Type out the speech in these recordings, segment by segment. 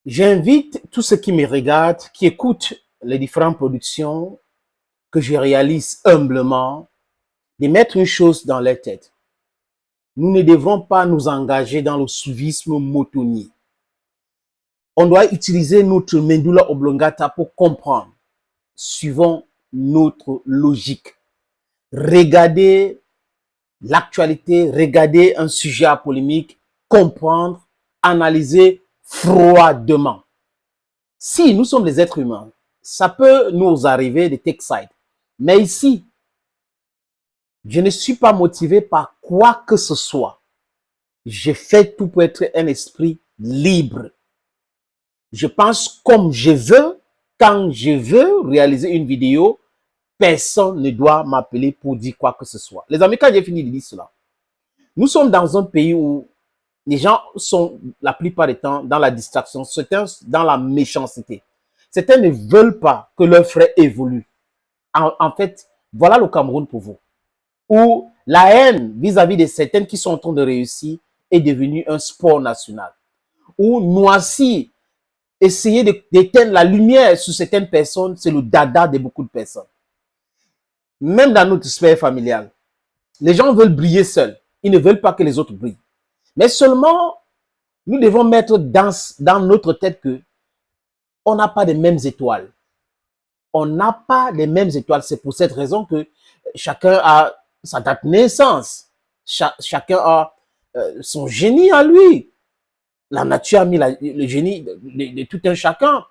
J'invite tous ceux qui me regardent, qui écoutent les différentes productions que je réalise humblement, de mettre une chose dans leur tête. Nous ne devrons pas nous engager dans le suivisme moutonnier. On doit utiliser notre medulla oblongata pour comprendre, suivant notre logique. Regarder l'actualité, regarder un sujet à polémique, comprendre, analyser froidement. Si nous sommes des êtres humains, ça peut nous arriver de take side. Mais ici, je ne suis pas motivé par quoi que ce soit. Je fais tout pour être un esprit libre. Je pense comme je veux, quand je veux réaliser une vidéo, personne ne doit m'appeler pour dire quoi que ce soit. Les amis, quand j'ai fini de dire cela, nous sommes dans un pays où les gens sont la plupart du temps dans la distraction, certains dans la méchanceté. Certains ne veulent pas que leur frère évolue. En fait, voilà le Cameroun pour vous, où la haine vis-à-vis de certaines qui sont en train de réussir est devenue un sport national. Où noircir, essayer d'éteindre la lumière sur certaines personnes, c'est le dada de beaucoup de personnes. Même dans notre sphère familiale, les gens veulent briller seuls. Ils ne veulent pas que les autres brillent. Mais seulement, nous devons mettre dans notre tête que on n'a pas les mêmes étoiles. On n'a pas les mêmes étoiles. C'est pour cette raison que chacun a sa date de naissance. Chacun a son génie à lui. La nature a mis le génie de tout un chacun.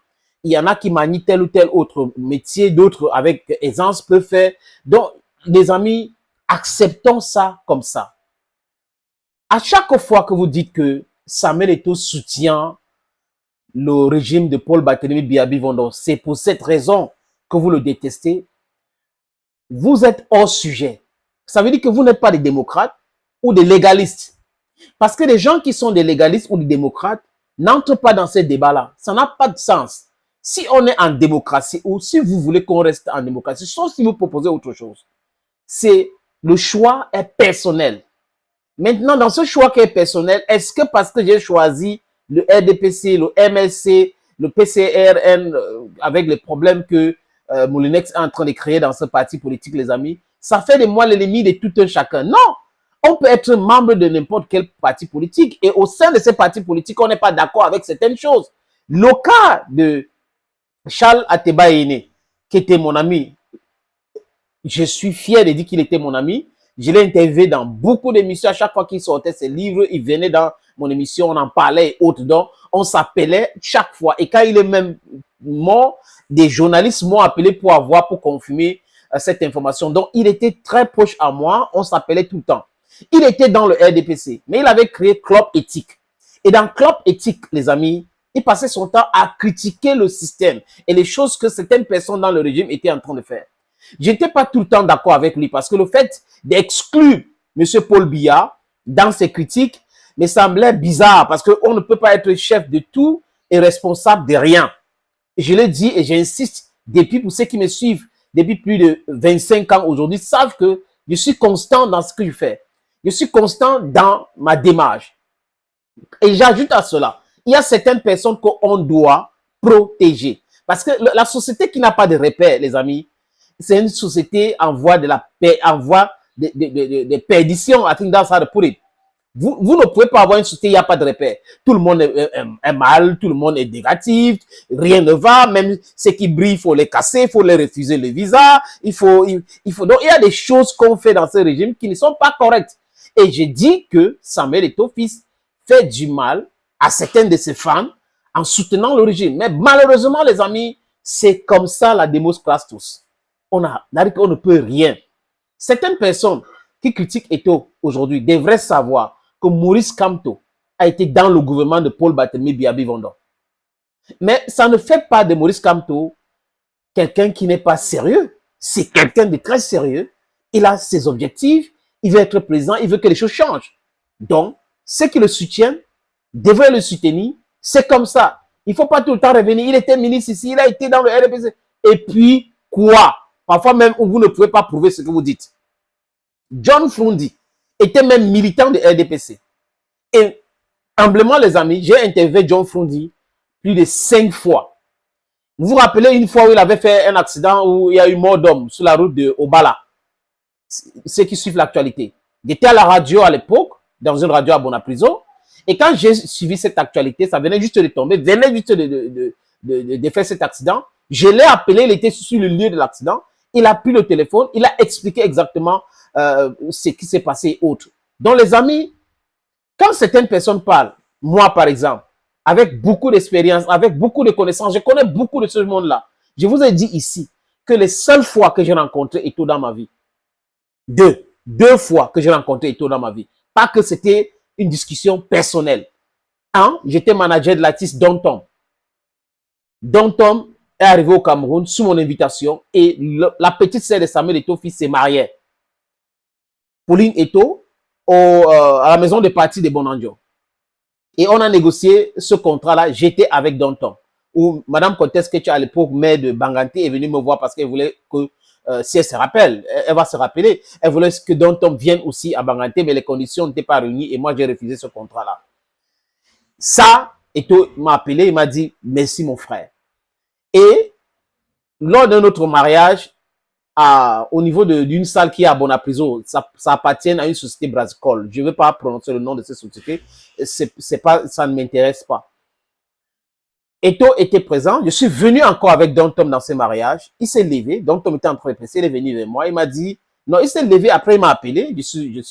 Il y en a qui manient tel ou tel autre métier, d'autres avec aisance peuvent faire. Donc, les amis, acceptons ça comme ça. À chaque fois que vous dites que Samuel Eto'o soutient le régime de Paul Barthélémy Biyabi-Vondor, c'est pour cette raison que vous le détestez, vous êtes hors sujet. Ça veut dire que vous n'êtes pas des démocrates ou des légalistes. Parce que les gens qui sont des légalistes ou des démocrates n'entrent pas dans ces débats-là. Ça n'a pas de sens. Si on est en démocratie ou si vous voulez qu'on reste en démocratie, sauf si vous proposez autre chose, c'est le choix est personnel. Maintenant, dans ce choix qui est personnel, est-ce que parce que j'ai choisi le RDPC, le MLC, le PCRN, avec les problèmes que Moulinex est en train de créer dans ce parti politique, les amis, ça fait de moi l'ennemi de tout un chacun? Non! On peut être membre de n'importe quel parti politique et au sein de ces partis politiques, on n'est pas d'accord avec certaines choses. Le cas de Charles Ateba-Ene, qui était mon ami, je suis fier de dire qu'il était mon ami. Je l'ai interviewé dans beaucoup d'émissions. À chaque fois qu'il sortait ses livres, il venait dans mon émission, on en parlait et autres. Donc, on s'appelait chaque fois. Et quand il est même mort, des journalistes m'ont appelé pour confirmer cette information. Donc, il était très proche à moi. On s'appelait tout le temps. Il était dans le RDPC, mais il avait créé Club Éthique. Et dans Club Éthique, les amis, il passait son temps à critiquer le système et les choses que certaines personnes dans le régime étaient en train de faire. Je n'étais pas tout le temps d'accord avec lui parce que le fait d'exclure M. Paul Biya dans ses critiques me semblait bizarre parce qu'on ne peut pas être chef de tout et responsable de rien. Je le dis et j'insiste depuis pour ceux qui me suivent depuis plus de 25 ans aujourd'hui savent que je suis constant dans ce que je fais. Je suis constant dans ma démarche. Et j'ajoute à cela, il y a certaines personnes qu'on doit protéger. Parce que la société qui n'a pas de repères, les amis, c'est une société en voie de la paix, en voie de perdition. I think that's how to put it. Vous ne pouvez pas avoir une société, il n'y a pas de repère. Tout le monde est mal, tout le monde est négatif, rien ne va, même ceux qui brillent, il faut les casser, il faut les refuser le visa, donc il y a des choses qu'on fait dans ce régime qui ne sont pas correctes. Et je dis que Samuel Eto'o fils fait du mal à certains de ses fans en soutenant le régime. Mais malheureusement, les amis, c'est comme ça la démocratie tous. On ne peut rien. Certaines personnes qui critiquent Eto'o aujourd'hui devraient savoir que Maurice Kamto a été dans le gouvernement de Paul Barthélémy Biyabi-Vondor. Mais ça ne fait pas de Maurice Kamto quelqu'un qui n'est pas sérieux. C'est quelqu'un de très sérieux. Il a ses objectifs, il veut être président, il veut que les choses changent. Donc, ceux qui le soutiennent devraient le soutenir. C'est comme ça. Il ne faut pas tout le temps revenir. Il était ministre ici, il a été dans le RDPC. Et puis, quoi? Parfois même, vous ne pouvez pas prouver ce que vous dites. John Frundi était même militant de RDPC. Et humblement, les amis, j'ai interviewé John Frundi plus de 5 fois. Vous vous rappelez une fois où il avait fait un accident où il y a eu mort d'homme sur la route de Obala. Ceux qui suivent l'actualité. J'étais à la radio à l'époque, dans une radio à Bonaprison, et quand j'ai suivi cette actualité, ça venait juste de tomber, venait juste de faire cet accident. Je l'ai appelé, il était sur le lieu de l'accident, il a pris le téléphone, il a expliqué exactement ce qui s'est passé et autres. Donc les amis, quand certaines personnes parlent, moi par exemple, avec beaucoup d'expérience, avec beaucoup de connaissances, je connais beaucoup de ce monde-là. Je vous ai dit ici que les seules fois que j'ai rencontré Eto'o dans ma vie, deux fois que j'ai rencontré Eto'o dans ma vie, pas que c'était une discussion personnelle. Un, j'étais manager de l'artiste Don Tom. Don Tom est arrivé au Cameroun sous mon invitation et la petite sœur de Samuel Eto'o fils s'est mariée. Pauline Eto'o à la maison de parti de Bonanjo. Et on a négocié ce contrat-là. J'étais avec Don Tom. Où Madame Comtesse Ketcha, à l'époque, maire de Banganté, est venue me voir parce qu'elle voulait que, si elle se rappelle, elle va se rappeler, elle voulait que Don Tom vienne aussi à Banganté, mais les conditions n'étaient pas réunies et moi, j'ai refusé ce contrat-là. Ça, Eto'o m'a appelé, il m'a dit, merci mon frère. Et lors d'un autre mariage, au niveau d'une salle qui est à Bonaprison, ça appartient à une société brassicole. Je ne vais pas prononcer le nom de cette société, ça ne m'intéresse pas. Eto'o était présent, je suis venu encore avec Don Tom dans ce mariage, il s'est levé, Don Tom était en train de presser, il est venu vers moi, il m'a dit, non, il s'est levé, après il m'a appelé, je suis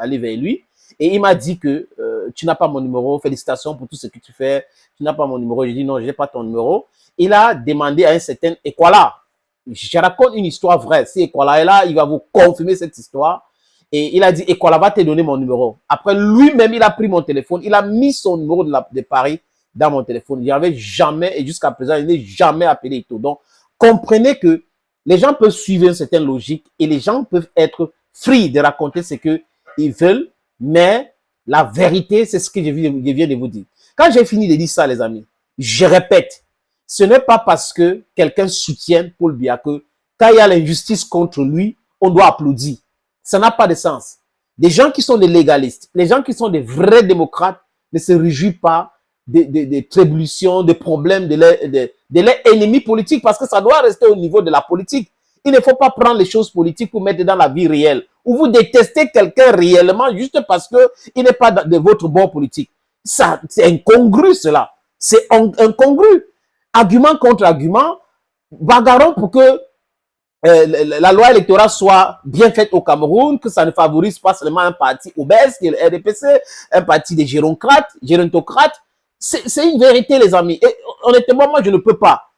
allé vers lui, et il m'a dit que tu n'as pas mon numéro, félicitations pour tout ce que tu fais, tu n'as pas mon numéro, j'ai dit non, je n'ai pas ton numéro. Il a demandé à un certain Ekwala, je raconte une histoire vraie, si Ekwala est là, il va vous confirmer cette histoire, et il a dit Ekwala va te donner mon numéro. Après lui-même, il a pris mon téléphone, il a mis son numéro de Paris dans mon téléphone. Il n'avait jamais, et jusqu'à présent, il n'est jamais appelé Eto'o. Donc, comprenez que les gens peuvent suivre une certaine logique et les gens peuvent être free de raconter ce qu'ils veulent, mais la vérité, c'est ce que je viens de vous dire. Quand j'ai fini de dire ça, les amis, je répète, ce n'est pas parce que quelqu'un soutient Paul Biya que quand il y a l'injustice contre lui, on doit applaudir. Ça n'a pas de sens. Des gens qui sont des légalistes, les gens qui sont des vrais démocrates ne se réjouissent pas des tribulations, des problèmes de leurs ennemis politiques, parce que ça doit rester au niveau de la politique. Il ne faut pas prendre les choses politiques pour mettre dans la vie réelle, ou vous détestez quelqu'un réellement juste parce qu'il n'est pas de votre bord politique. Ça, c'est incongru cela. C'est incongru. Argument contre argument, bagarrons pour que la loi électorale soit bien faite au Cameroun, que ça ne favorise pas seulement un parti obèse, qui est le RDPC, un parti des gérontocrates. C'est une vérité, les amis. Et honnêtement, moi, je ne peux pas.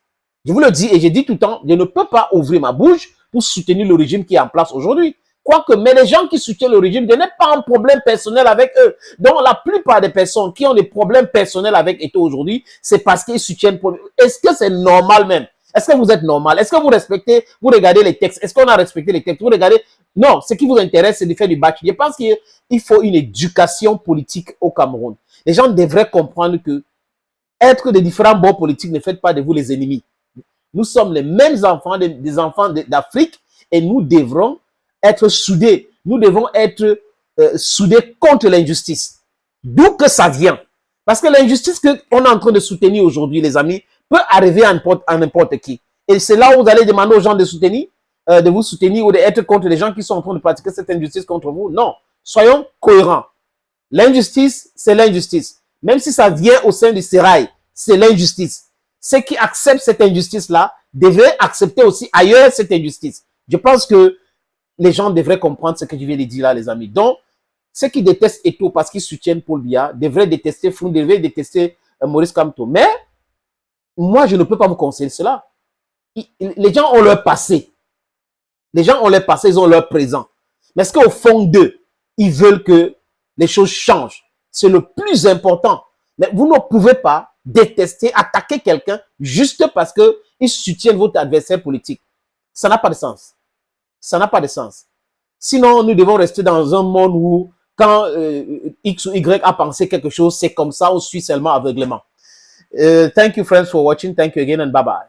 Je vous le dis et j'ai dit tout le temps, je ne peux pas ouvrir ma bouche pour soutenir le régime qui est en place aujourd'hui. Quoique, mais les gens qui soutiennent le régime, je n'ai pas un problème personnel avec eux. Donc, la plupart des personnes qui ont des problèmes personnels avec Eto'o aujourd'hui, c'est parce qu'ils soutiennent. Est-ce que c'est normal même? Est-ce que vous êtes normal? Est-ce que vous respectez, vous regardez les textes? Est-ce qu'on a respecté les textes? Vous regardez? Non, ce qui vous intéresse, c'est de faire du batch. Je pense qu'il faut une éducation politique au Cameroun. Les gens devraient comprendre que être de différents bords politiques ne fait pas de vous les ennemis. Nous sommes les mêmes enfants, des enfants d'Afrique, et nous devrons être soudés. Nous devons être soudés contre l'injustice. D'où que ça vient. Parce que l'injustice qu'on est en train de soutenir aujourd'hui, les amis, peut arriver à n'importe qui. Et c'est là où vous allez demander aux gens de soutenir, de vous soutenir ou d'être contre les gens qui sont en train de pratiquer cette injustice contre vous. Non. Soyons cohérents. L'injustice, c'est l'injustice. Même si ça vient au sein du sérail, c'est l'injustice. Ceux qui acceptent cette injustice-là devraient accepter aussi ailleurs cette injustice. Je pense que les gens devraient comprendre ce que je viens de dire là, les amis. Donc, ceux qui détestent Eto'o parce qu'ils soutiennent Paul Biya devraient détester Froum, devraient détester Maurice Kamto. Mais, moi, je ne peux pas vous conseiller cela. Les gens ont leur passé. Les gens ont leur passé, ils ont leur présent. Mais est-ce qu'au fond d'eux, ils veulent que les choses changent? C'est le plus important. Mais vous ne pouvez pas détester, attaquer quelqu'un juste parce qu'il soutient votre adversaire politique. Ça n'a pas de sens. Ça n'a pas de sens. Sinon, nous devons rester dans un monde où quand X ou Y a pensé quelque chose, c'est comme ça, on suit seulement aveuglément. Thank you, friends, for watching. Thank you again and bye-bye.